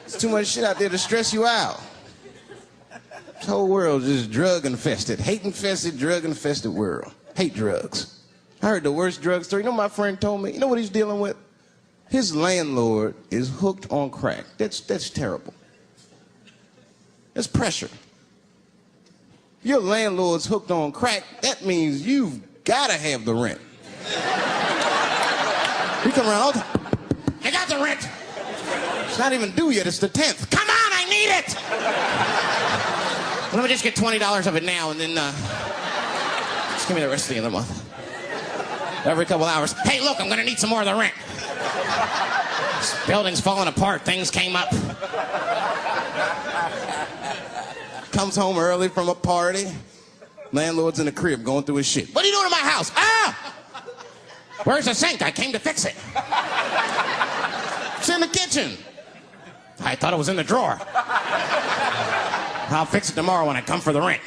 There's too much shit out there to stress you out. This whole world is just drug-infested. Hate-infested, drug-infested world. Hate drugs. I heard the worst drug story. You know what my friend told me? You know what he's dealing with? His landlord is hooked on crack. That's terrible. That's pressure. Your landlord's hooked on crack, that means you've got to have the rent. He come around all the time. I got the rent. It's not even due yet, it's the 10th. Come on, I need it! Let me just get $20 of it now and then just give me the rest of the other month. Every couple hours, hey look, I'm gonna need some more of the rent. This building's falling apart, things came up. Comes home early from a party. Landlord's in the crib going through his shit. What are you doing in my house? Ah! Where's the sink? I came to fix it. It's in the kitchen. I thought it was in the drawer. I'll fix it tomorrow when I come for the rent.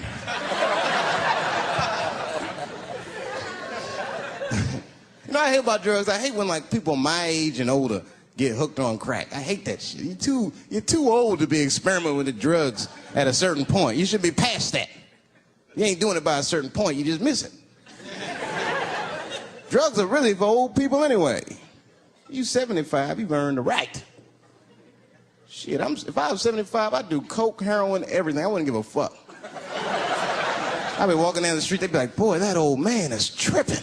You know what I hate about drugs? I hate when like people my age and older get hooked on crack. I hate that shit. You're too old to be experimenting with the drugs at a certain point. You should be past that. You ain't doing it by a certain point, you just miss it. Drugs are really for old people anyway. You 75, you've earned the right. Shit, if I was 75, I'd do coke, heroin, everything. I wouldn't give a fuck. I'd be walking down the street, they'd be like, boy, that old man is tripping.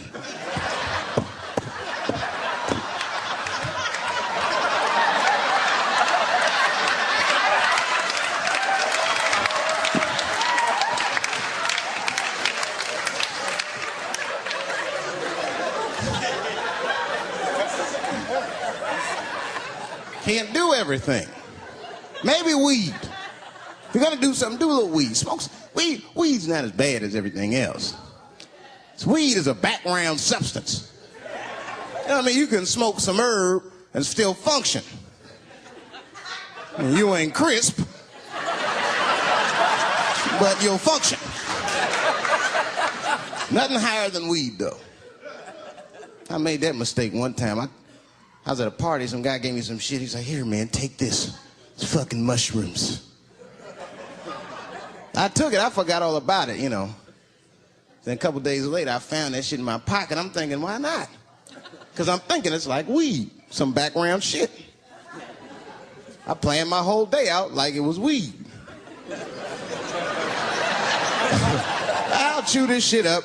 Can't do everything. Maybe weed. If you're gonna do something, do a little weed. Smoke some. Weed's not as bad as everything else. Weed is a background substance. You know what I mean? You can smoke some herb and still function. And you ain't crisp, but you'll function. Nothing higher than weed, though. I made that mistake one time. I was at a party, some guy gave me some shit. He's like, here, man, take this. It's fucking mushrooms. I took it, I forgot all about it, you know. Then a couple days later, I found that shit in my pocket. I'm thinking, why not? Because I'm thinking it's like weed, some background shit. I planned my whole day out like it was weed. I'll chew this shit up,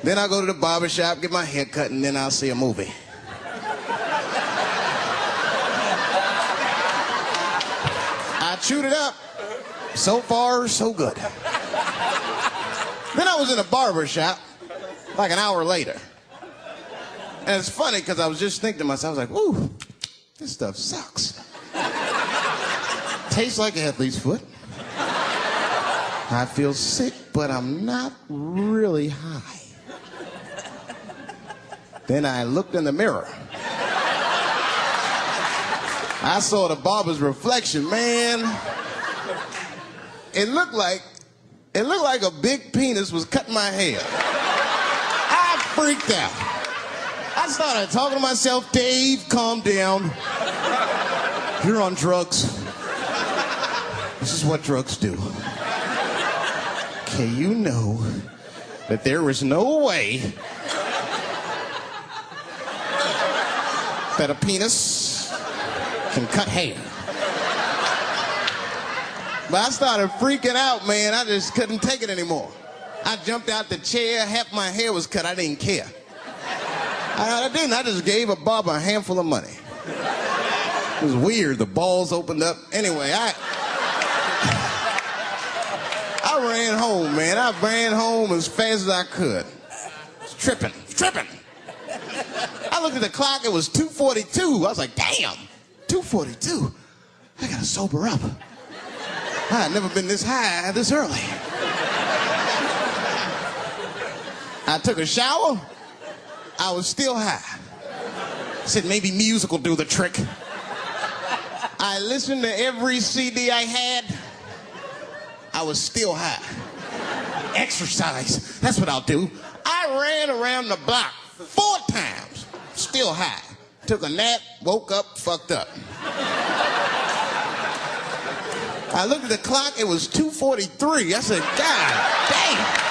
then I'll go to the barber shop, get my hair cut, and then I'll see a movie. I chewed it up. So far, so good. Then I was in a barber shop, like an hour later. And it's funny, because I was just thinking to myself, I was like, ooh, this stuff sucks. Tastes like athlete's foot. I feel sick, but I'm not really high. Then I looked in the mirror. I saw the barber's reflection, man. It looked like a big penis was cutting my hair. I freaked out. I started talking to myself, Dave, calm down. You're on drugs. This is what drugs do. Okay, you know that there is no way that a penis can cut hair. But I started freaking out, man. I just couldn't take it anymore. I jumped out the chair, half my hair was cut, I didn't care. I didn't, I just gave a barber a handful of money. It was weird, the balls opened up. Anyway, I ran home, man. I ran home as fast as I could. It's tripping. I looked at the clock, it was 2:42. I was like, damn, 2:42? I gotta sober up. I had never been this high this early. I took a shower. I was still high. I said maybe music will do the trick. I listened to every CD I had. I was still high. Exercise, that's what I'll do. I ran around the block 4 times, still high. Took a nap, woke up, fucked up. I looked at the clock, it was 2:43. I said, God damn.